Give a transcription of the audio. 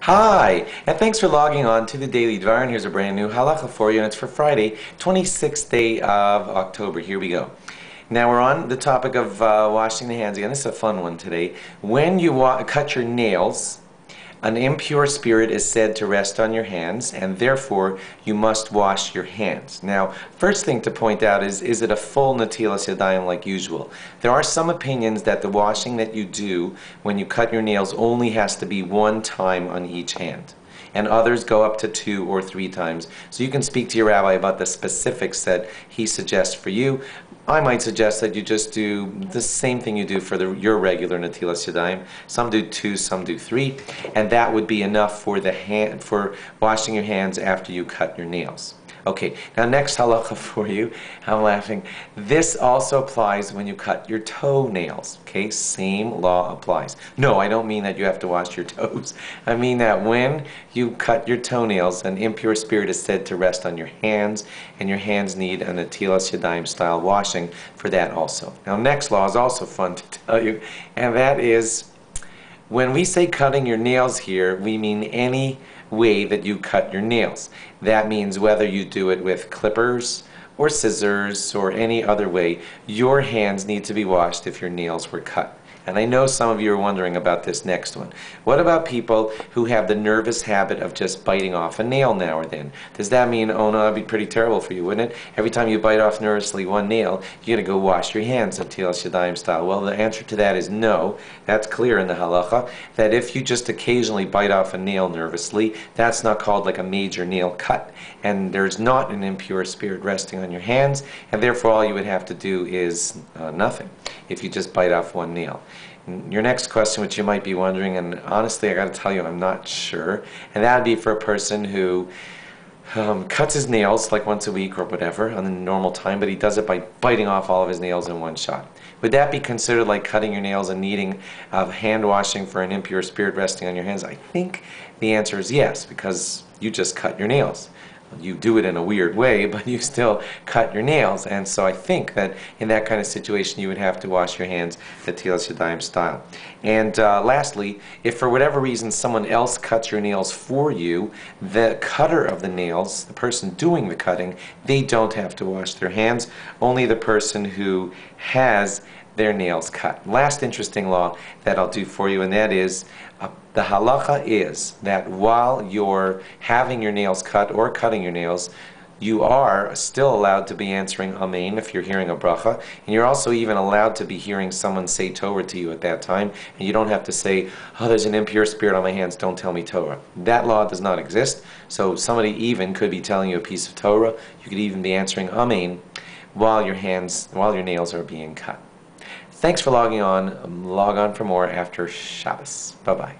Hi, and thanks for logging on to the Daily Dvar, and here's a brand new Halacha for you, and it's for Friday, 26th day of October. Here we go. Now we're on the topic of washing the hands again. This is a fun one today. When you cut your nails, an impure spirit is said to rest on your hands, and therefore you must wash your hands. Now, first thing to point out is it a full natilas yadayim like usual? There are some opinions that the washing that you do when you cut your nails only has to be one time on each hand, and others go up to 2 or 3 times. So you can speak to your rabbi about the specifics that he suggests for you. I might suggest that you just do the same thing you do for your regular natilas yadayim. Some do 2, some do 3, and that would be enough for washing your hands after you cut your nails. Okay, now next halacha for you. I'm laughing. This also applies when you cut your toenails. Okay, same law applies. No, I don't mean that you have to wash your toes. I mean that when you cut your toenails, an impure spirit is said to rest on your hands, and your hands need a natilas yadayim style washing for that also. Now next law is also fun to tell you, and that is when we say cutting your nails here, we mean any way that you cut your nails. That means whether you do it with clippers or scissors or any other way, your hands need to be washed if your nails were cut. And I know some of you are wondering about this next one. What about people who have the nervous habit of just biting off a nail now or then? Does that mean, oh no, that'd be pretty terrible for you, wouldn't it? Every time you bite off nervously one nail, you gotta go wash your hands natilas yadayim style. Well, the answer to that is no. That's clear in the halacha, that if you just occasionally bite off a nail nervously, that's not called like a major nail cut. And there's not an impure spirit resting on your hands, and therefore all you would have to do is nothing if you just bite off one nail. Your next question, which you might be wondering, and honestly I got to tell you I'm not sure, and that would be for a person who cuts his nails like once a week or whatever on the normal time, but he does it by biting off all of his nails in one shot. Would that be considered like cutting your nails and needing hand washing for an impure spirit resting on your hands? I think the answer is yes, because you just cut your nails. You do it in a weird way, but you still cut your nails, and so I think that in that kind of situation you would have to wash your hands natilas yadayim style. And lastly, if for whatever reason someone else cuts your nails for you, the cutter of the nails, the person doing the cutting, they don't have to wash their hands, only the person who has their nails cut. Last interesting law that I'll do for you, and that is the halacha is that while you're having your nails cut or cutting your nails, you are still allowed to be answering Amen if you're hearing a bracha, and you're also even allowed to be hearing someone say Torah to you at that time, and you don't have to say, oh, there's an impure spirit on my hands, don't tell me Torah. That law does not exist, so somebody even could be telling you a piece of Torah. You could even be answering Amen while your nails are being cut. Thanks for logging on. Log on for more after Shabbos. Bye-bye.